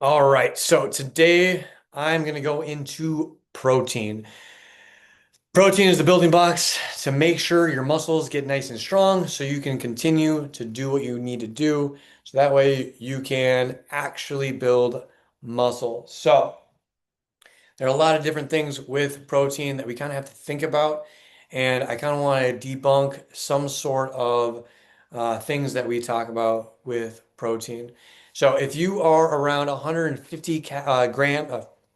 All right, so today I'm going to go into protein. Protein is the building blocks to make sure your muscles get nice and strong so you can continue to do what you need to do. So that way you can actually build muscle. So there are a lot of different things with protein that we kind of have to think about. And I kind of want to debunk some sort of things that we talk about with protein. So if you are around 150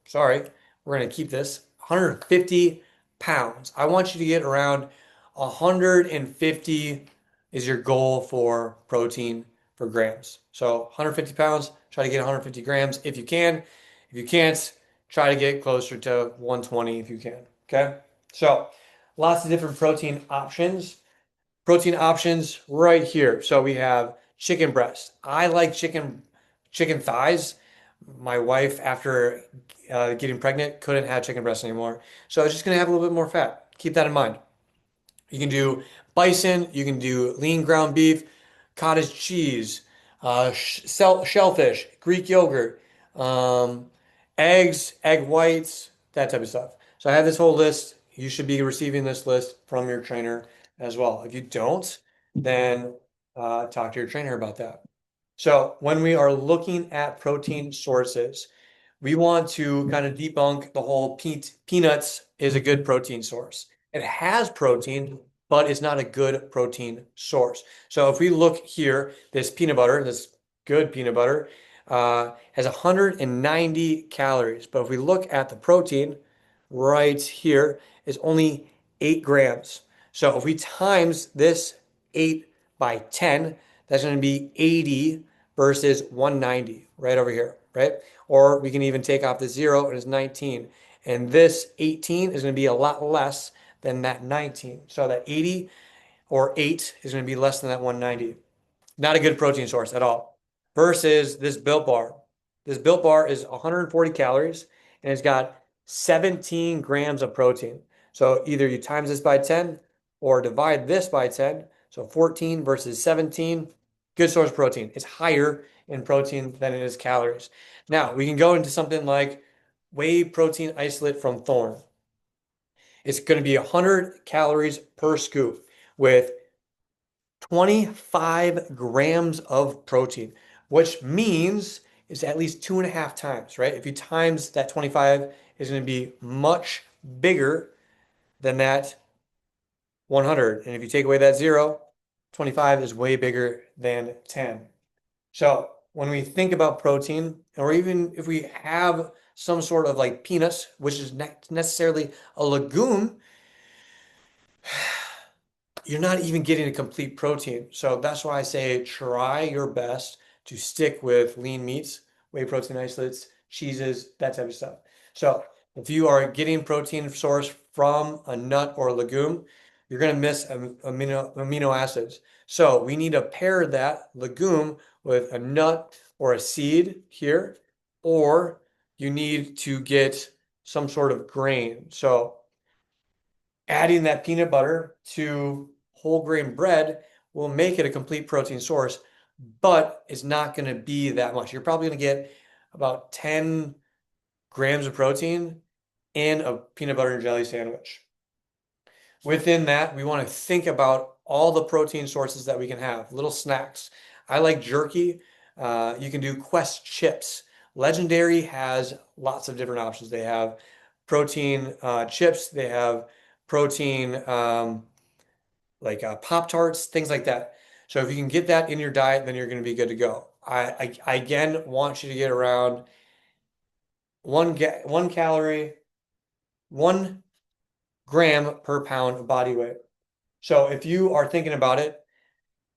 sorry, we're going to keep this 150 pounds. I want you to get around 150 is your goal for protein for grams. So 150 pounds, try to get 150 grams if you can. If you can't, try to get closer to 120 if you can. Okay. So lots of different protein options. Protein options right here. So we have chicken breast. I like chicken thighs. My wife, after getting pregnant, couldn't have chicken breast anymore. So it's just gonna have a little bit more fat. Keep that in mind. You can do bison, you can do lean ground beef, cottage cheese, shellfish, Greek yogurt, um, eggs, egg whites, that type of stuff. So I have this whole list. You should be receiving this list from your trainer as well. If you don't, then talk to your trainer about that. So when we are looking at protein sources, we want to kind of debunk the whole peanuts is a good protein source. It has protein, but it's not a good protein source. So if we look here, this peanut butter, this good peanut butter, has 190 calories. But if we look at the protein right here, is only 8 grams. So if we times this 8 by 10, that's going to be 80 versus 190 right over here, right? Or we can even take off the 0 and it's 19. And this 18 is going to be a lot less than that 19. So that 80 or 8 is going to be less than that 190. Not a good protein source at all. Versus this Built Bar. This Built Bar is 140 calories and it's got 17 grams of protein. So either you times this by 10 or divide this by 10. So 14 versus 17. Good source of protein. It's higher in protein than it is calories. Now, we can go into something like whey protein isolate from Thorne. It's going to be 100 calories per scoop with 25 grams of protein, which means it's at least 2.5 times, right? If you times that 25, it's going to be much bigger than that 100. And if you take away that 0, 25 is way bigger than 10. So when we think about protein, or even if we have some sort of like peanuts, which is not necessarily a legume, you're not even getting a complete protein. So that's why I say try your best to stick with lean meats, whey protein isolates, cheeses, that type of stuff. So if you are getting protein source from a nut or a legume, you're going to miss amino acids. So we need to pair that legume with a nut or a seed here, or you need to get some sort of grain. So adding that peanut butter to whole grain bread will make it a complete protein source, but it's not going to be that much. You're probably going to get about 10 grams of protein in a peanut butter and jelly sandwich. Within that, we want to think about all the protein sources that we can have, little snacks. I like jerky. You can do Quest chips. Legendary has lots of different options. They have protein chips, they have protein like Pop-Tarts, things like that. So if you can get that in your diet, then you're going to be good to go. I again want you to get around 1 calorie, 1 gram per pound of body weight. So if you are thinking about it,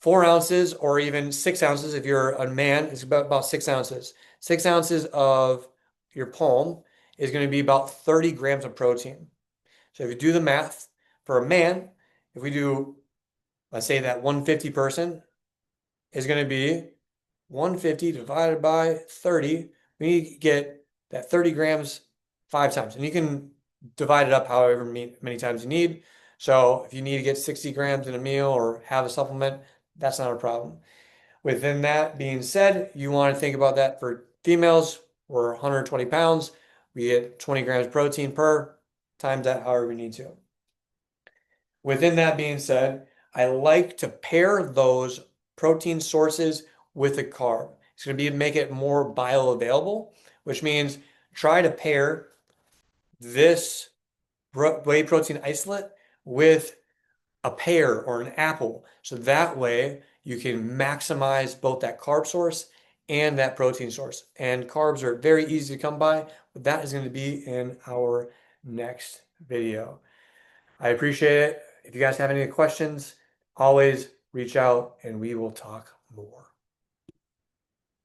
4 ounces or even 6 ounces, if you're a man, it's about 6 ounces. 6 ounces of your palm is going to be about 30 grams of protein. So if you do the math for a man, if we do, let's say that 150 person is going to be 150 divided by 30. We need to get that 30 grams 5 times. And you can divide it up however many times you need. So if you need to get 60 grams in a meal or have a supplement, that's not a problem. Within that being said, you want to think about that for females. we're 120 pounds. We get 20 grams protein per, times that however we need to. Within that being said, I like to pair those protein sources with a carb. It's going to be make it more bioavailable, which means try to pair this whey protein isolate with a pear or an apple. So that way you can maximize both that carb source and that protein source. And carbs are very easy to come by, but that is going to be in our next video. I appreciate it. If you guys have any questions, always reach out and we will talk more.